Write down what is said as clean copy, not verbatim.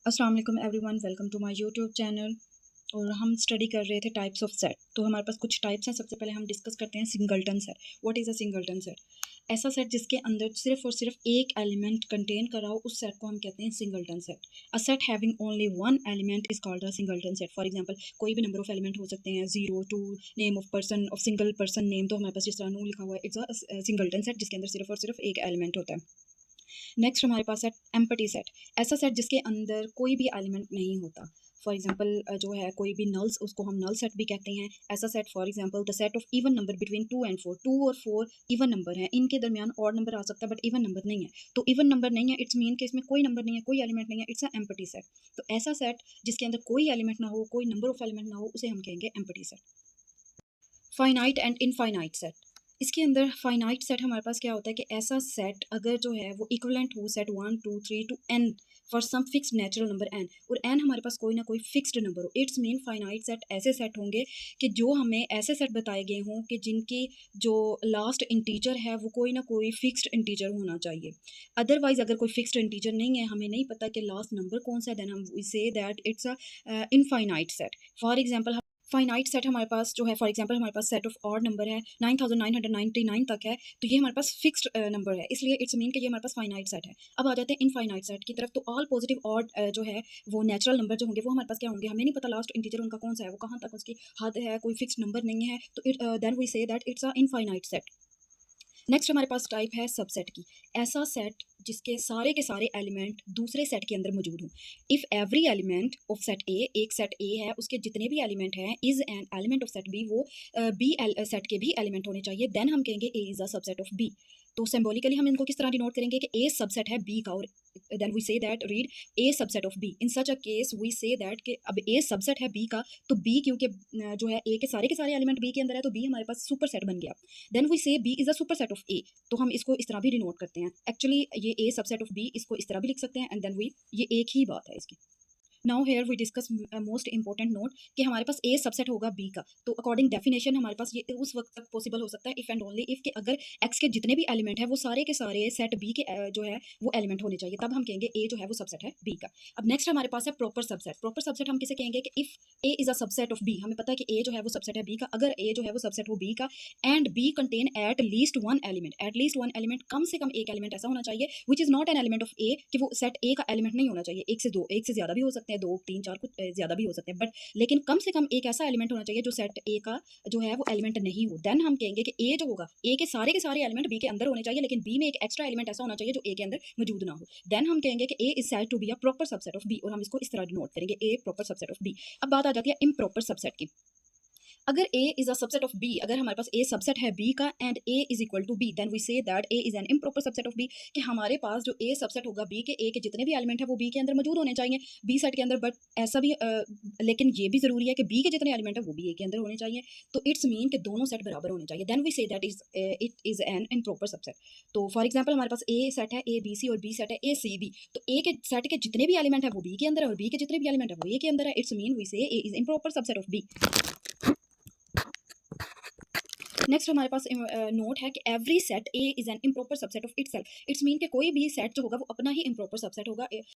अस्सलाम वालेकुम everyone, welcome to my YouTube channel. और हम स्टडी कर रहे थे टाइप्स ऑफ सेट। तो हमारे पास कुछ टाइप्स हैं। सबसे पहले हम डिस्कस करते हैं singleton set. What is a singleton set? ऐसा सेट जिसके अंदर सिर्फ और सिर्फ एक एलिमेंट कंटेन करा हो, उस सेट को हम कहते हैं singleton set. A set having only one element is called a singleton set. For example, कोई भी नंबर ऑफ एलिमेंट हो सकते हैं, 0 2, name of person, of single person name. तो हमारे पास जिस तरह नू लिखा हुआ है, इट्स अ सिंगलटन सेट जिसके अंदर सिर्फ और सिर्फ एक एलिमेंट होता है। नेक्स्ट हमारे पास है एम्प्टी सेट। ऐसा सेट जिसके अंदर कोई भी एलिमेंट नहीं होता। फॉर एग्जाम्पल जो है कोई भी नल्स, उसको हम नल सेट भी कहते हैं। ऐसा set for example the set of even number between 2 and 4। 2 और 4 इवन नंबर है, इनके दरमियान और नंबर आ सकता है बट इवन नंबर नहीं है। तो इवन नंबर नहीं है, इट्स मीन कि इसमें कोई नंबर नहीं है, कोई एलिमेंट नहीं है, इट्स अ एम्प्टी सेट। तो ऐसा सेट जिसके अंदर कोई एलिमेंट ना हो, कोई नंबर ऑफ एलिमेंट ना हो, उसे हम कहेंगे empty set. Finite and infinite set. इसके अंदर फाइनाइट सेट हमारे पास क्या होता है कि ऐसा सेट अगर जो है वो इक्विवेलेंट हो set 1 2 3 to n for some fixed natural number n, और n हमारे पास कोई ना कोई फिक्स्ड नंबर हो। इट्स मीन फाइनाइट सेट ऐसे सेट होंगे कि जो हमें ऐसे सेट बताए गए हों कि जिनकी जो लास्ट इंटीजर है वो कोई ना कोई फिक्स्ड इंटीजर होना चाहिए। अदरवाइज अगर कोई फिक्स्ड इंटीजर नहीं है, हमें नहीं पता कि लास्ट नंबर कौन सा है, देन हम से that it's a infinite set. For example, finite set हमारे पास जो है, फॉर एग्जांपल हमारे पास सेट ऑफ ऑड नंबर है 9999 तक है, तो ये हमारे पास फिक्स्ड नंबर है, इसलिए इट्स मीन कि ये हमारे पास फाइनाइट सेट है। अब आ जाते हैं इनफाइनाइट सेट की तरफ। तो ऑल पॉजिटिव ऑड जो है वो नेचुरल नंबर जो होंगे वो हमारे पास क्या होंगे, हमें नहीं पता लास्ट इंटीजर उनका कौन सा है, वो कहाँ तक उसकी हद है, कोई फिक्स्ड नंबर नहीं है। तो it then we say that it's a infinite set. Next हमारे पास टाइप है सबसेट की। ऐसा सेट जिसके सारे के सारे एलिमेंट दूसरे सेट के अंदर मौजूद हों। If every element of set A, एक सेट ए है, उसके जितने भी एलिमेंट हैं is an element of set B, वो बी सेट के भी एलिमेंट होने चाहिए, देन हम कहेंगे A is a subset of B. तो सिंबॉलिकली हम इनको किस तरह डिनोट करेंगे कि ए सबसेट है बी का, और then we say that read A subset of B. In such a case we say that कि अब ए सबसेट है बी का, तो बी क्योंकि जो है ए के सारे एलिमेंट बी के अंदर है, तो बी हमारे पास सुपर सेट बन गया। Then we say B is a super set of A. तो हम इसको इस तरह भी डिनोट करते हैं। एक्चुअली ये ए सबसेट ऑफ बी, इसको इस तरह भी लिख सकते हैं, एंड देन वी, ये एक ही बात है इसकी। Now here we discuss most important note कि हमारे पास ए सबसेट होगा बी का। तो अकॉर्डिंग डेफिनेशन हमारे पास ये उस वक्त तक पॉसिबल हो सकता है इफ एंड ओनली इफ कि अगर एक्स के जितने भी एलिमेंट है वो सारे के सारे सेट बी के जो है वो एलिमेंट होने चाहिए, तब हम कहेंगे ए जो है वो सबसेट है बी का। अब नेक्स्ट हमारे पास है प्रॉपर सबसेट। प्रॉपर सबसेट हम किसे कहेंगे कि if A is a subset of B, हमें पता है कि ए जो है वो सबसेट है बी का, अगर ए जो है वो सबसेट हो बी का and B contain at least one element, at least one element, कम से कम एक एलिमेंट ऐसा होना चाहिए which is not an element of A, कि वो सेट ए का एलिमेंट नहीं होना चाहिए। एक से दो, एक से ज्यादा भी हो सकते हैं, दो तीन चार, कुछ ज्यादा भी हो सकते हैं, बट लेकिन कम से कम एक ऐसा एलिमेंट होना चाहिए जो सेट ए का जो है वो एलिमेंट नहीं हो। देन हम कहेंगे कि ए जो होगा, ए के सारे एलिमेंट बी के अंदर होने चाहिए, लेकिन बी में एक एक्स्ट्रा एलिमेंट ऐसा होना चाहिए जो ए के अंदर मौजूद ना हो। देन हम कहेंगे कि A is said to be a proper subset of B, और हम इसको इस तरह डिनोट करेंगे, A proper subset of B. अब बात आ जाती है इम्प्रॉपर सबसेट की। अगर A is a subset of B, अगर हमारे पास ए सबसेट है बी का and A is equal to B, then we say that A is an improper subset of B, कि हमारे पास जो ए सबसेट होगा बी के, ए के जितने भी एलिमेंट है वो बी के अंदर मौजूद होने चाहिए, बी सेट के अंदर। बट ऐसा भी लेकिन ये भी जरूरी है कि बी के जितने एलिमेंट है वो भी ए के अंदर होने चाहिए। तो इट्स मीन कि दोनों सेट बराबर होने चाहिए, then we say that is it is an improper subset. तो फॉर एग्जाम्पल हमारे पास ए सेट है ए बी सी, और बी सेट है ए सी बी। तो ए के सेट के जितने भी एलिमेंट है वो बी के अंदर है, और बी के जितने भी एलिमेंट है वो ए के अंदर है। It's mean we say A is improper subset of B. Next हमारे पास नोट है कि every set A is an improper subset of itself. It's mean कि कोई भी सेट जो होगा वो अपना ही इम्प्रॉपर सबसेट होगा।